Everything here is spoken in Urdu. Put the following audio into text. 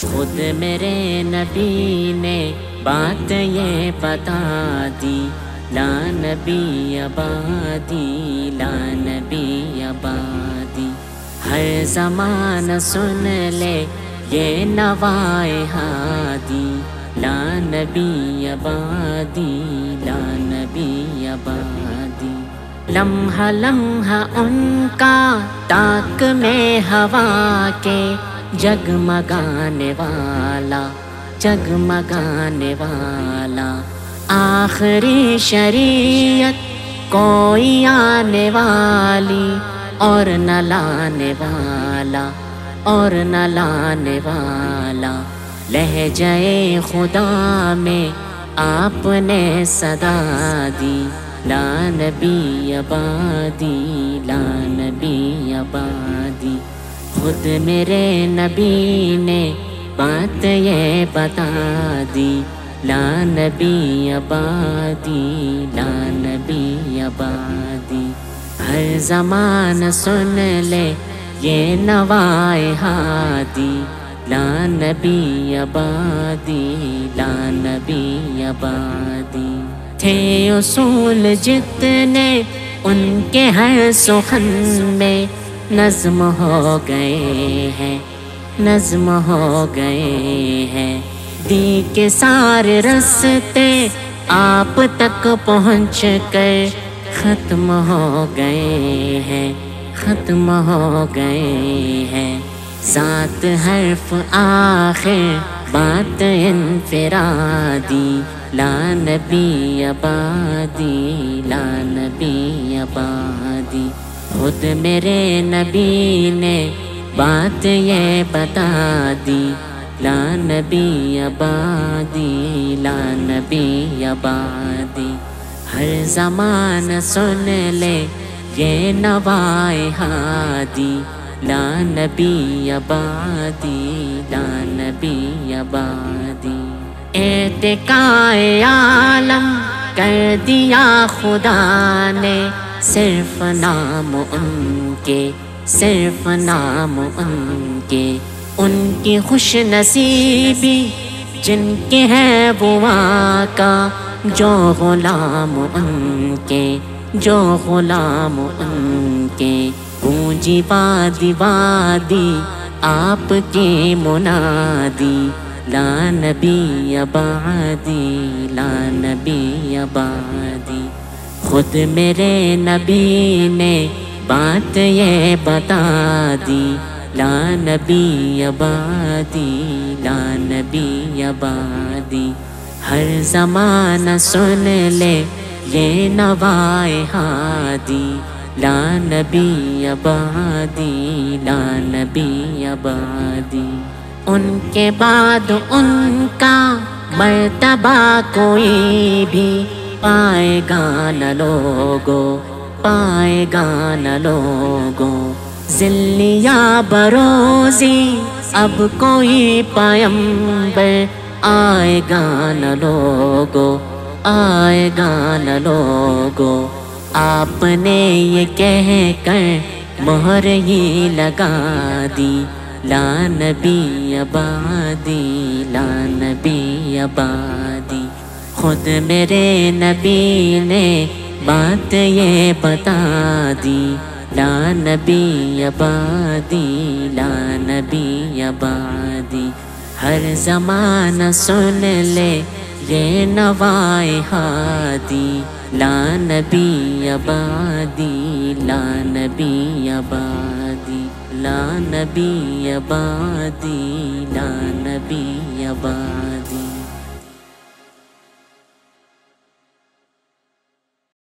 خود میرے نبی نے بات یہ بتا دی، لا نبی آبادی، لا نبی آبادی۔ ہر زمان سن لے یہ نوائے ہادی، لا نبی آبادی، لا نبی آبادی۔ لمحہ لمحہ ان کا طاق میں ہوا کے جگمگانے والا، جگمگانے والا۔ آخری شریعت کوئی آنے والی اور نہ لانے والا، اور نہ لانے والا۔ لہجۂ خدا میں آپ نے صدا دی، لا نبی آبادی، لا نبی آبادی۔ خود میرے نبی نے بات یہ بتا دی، لا نبی آبادی، لا نبی آبادی۔ ہر زمان سن لے یہ نوائے ہادی، لا نبی آبادی، لا نبی آبادی۔ تھے اصول جتنے ان کے ہر سخن میں نظم ہو گئے ہیں، نظم ہو گئے ہیں۔ دی کے سارے رستے آپ تک پہنچ کر ختم ہو گئے ہیں، ختم ہو گئے ہیں۔ ذات حرف آخر بات انفرادی، لا نبی آبادی، لا نبی آبادی۔ خود میرے نبی نے بات یہ بتا دی، لا نبی آبادی، لا نبی آبادی۔ ہر زمان سن لے یہ نوائے ہادی، لا نبی آبادی، لا نبی آبادی۔ ارتقائے عالم کر دیا خدا نے، صرف نام ان کے، صرف نام ان کے۔ ان کی خوش نصیبی جن کے ہے وہ آقا، جو غلام ان کے، جو غلام ان کے۔ گونجی وادی وادی آپ کی منادی، لا نبی آبادی، لا نبی آبادی۔ خود میرے نبی نے بات یہ بتا دی، لا نبی آبادی، لا نبی آبادی۔ ہر زمان سن لے یہ نوائے ہادی، لا نبی آبادی، لا نبی آبادی۔ ان کے بعد ان کا مرتبہ کوئی بھی پائے گا نہ لوگو، پائے گا نہ لوگو۔ ذل یا بروزی اب کوئی پیمبر آئے گا نہ لوگو، آئے گا نہ لوگو۔ آپ نے یہ کہہ کر مہر ہی لگا دی، لا نبی آبادی، لا نبی آبادی۔ خود میرے نبی نے بات یہ بتا دی، لا نبی آبادی، لا نبی آبادی۔ ہر زمان سن لے یہ نوائے ہادی، لا نبی آبادی، لا نبی آبادی، لا نبی آبادی، لا نبی آبادی۔